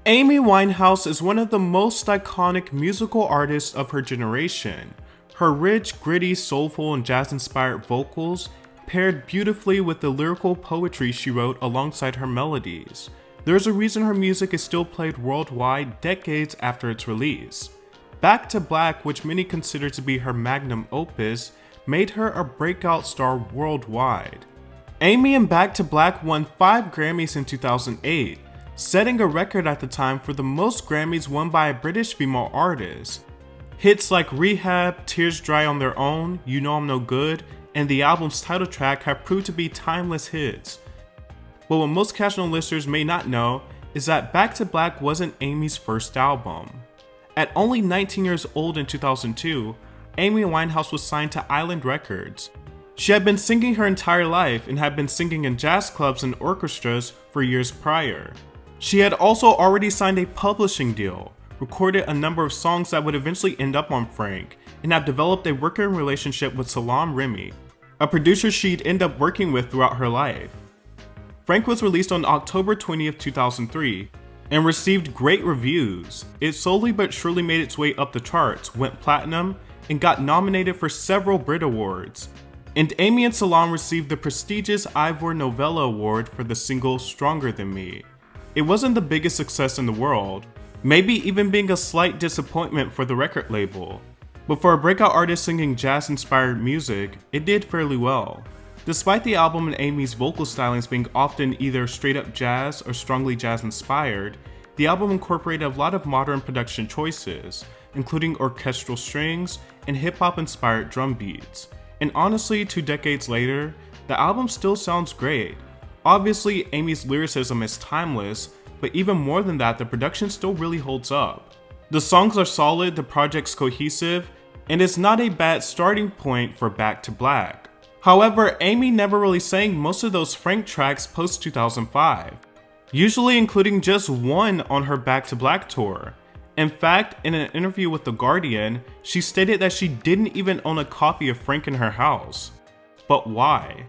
Amy Winehouse is one of the most iconic musical artists of her generation. Her rich, gritty, soulful, and jazz-inspired vocals paired beautifully with the lyrical poetry she wrote alongside her melodies. There's a reason her music is still played worldwide decades after its release. Back to Black, which many consider to be her magnum opus, made her a breakout star worldwide. Amy and Back to Black won 5 Grammys in 2008, setting a record at the time for the most Grammys won by a British female artist. Hits like Rehab, Tears Dry on Their Own, You Know I'm No Good, and the album's title track have proved to be timeless hits. But what most casual listeners may not know is that Back to Black wasn't Amy's first album. At only 19 years old in 2002, Amy Winehouse was signed to Island Records. She had been singing her entire life and had been singing in jazz clubs and orchestras for years prior. She had also already signed a publishing deal, recorded a number of songs that would eventually end up on Frank, and have developed a working relationship with Salaam Remi, a producer she'd end up working with throughout her life. Frank was released on October 20th, 2003, and received great reviews. It slowly but surely made its way up the charts, went platinum, and got nominated for several Brit Awards. And Amy and Salaam received the prestigious Ivor Novello Award for the single Stronger Than Me. It wasn't the biggest success in the world, maybe even being a slight disappointment for the record label. But for a breakout artist singing jazz-inspired music, it did fairly well. Despite the album and Amy's vocal stylings being often either straight-up jazz or strongly jazz-inspired, the album incorporated a lot of modern production choices, including orchestral strings and hip-hop inspired drum beats. And honestly, 2 decades later, the album still sounds great. Obviously, Amy's lyricism is timeless, but even more than that, the production still really holds up. The songs are solid, the project's cohesive, and it's not a bad starting point for Back to Black. However, Amy never really sang most of those Frank tracks post 2005, usually including just one on her Back to Black tour. In fact, in an interview with The Guardian, she stated that she didn't even own a copy of Frank in her house. But why?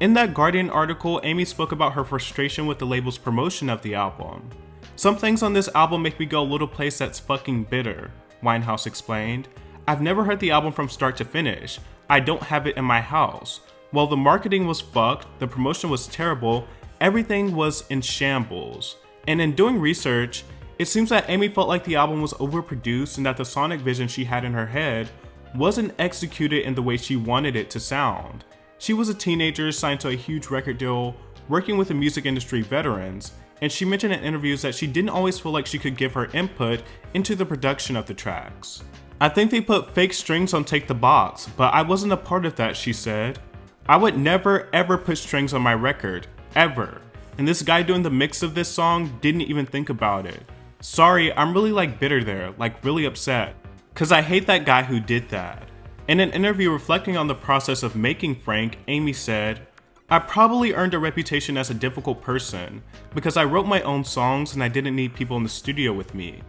In that Guardian article, Amy spoke about her frustration with the label's promotion of the album. "Some things on this album make me go a little place that's fucking bitter," Winehouse explained. "I've never heard the album from start to finish. I don't have it in my house. While the marketing was fucked, the promotion was terrible, everything was in shambles." And in doing research, it seems that Amy felt like the album was overproduced and that the sonic vision she had in her head wasn't executed in the way she wanted it to sound. She was a teenager signed to a huge record deal, working with the music industry veterans, and she mentioned in interviews that she didn't always feel like she could give her input into the production of the tracks. "I think they put fake strings on Take the Box, but I wasn't a part of that," she said. "I would never ever put strings on my record, ever. And this guy doing the mix of this song didn't even think about it. Sorry, I'm really bitter there, really upset. 'Cause I hate that guy who did that." In an interview reflecting on the process of making Frank, Amy said, "I probably earned a reputation as a difficult person because I wrote my own songs and I didn't need people in the studio with me.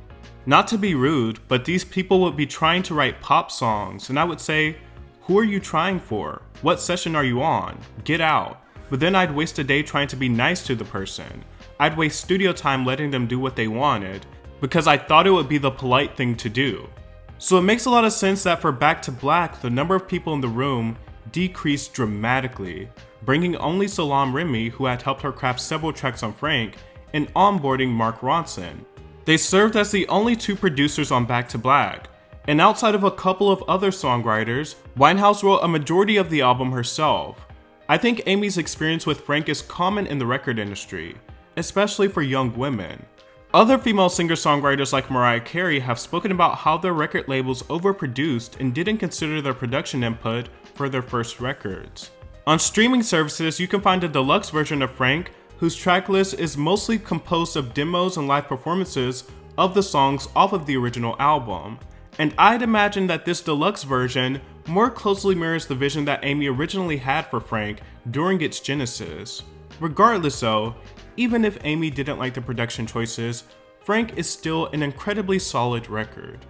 Not to be rude, but these people would be trying to write pop songs and I would say, 'Who are you trying for? What session are you on? Get out.' But then I'd waste a day trying to be nice to the person. I'd waste studio time letting them do what they wanted because I thought it would be the polite thing to do." So it makes a lot of sense that for Back to Black, the number of people in the room decreased dramatically, bringing only Salaam Remi, who had helped her craft several tracks on Frank, and onboarding Mark Ronson. They served as the only 2 producers on Back to Black, and outside of a couple of other songwriters, Winehouse wrote a majority of the album herself. I think Amy's experience with Frank is common in the record industry, especially for young women. Other female singer-songwriters like Mariah Carey have spoken about how their record labels overproduced and didn't consider their production input for their first records. On streaming services, you can find a deluxe version of Frank, whose tracklist is mostly composed of demos and live performances of the songs off of the original album. And I'd imagine that this deluxe version more closely mirrors the vision that Amy originally had for Frank during its genesis. Regardless though, even if Amy didn't like the production choices, Frank is still an incredibly solid record.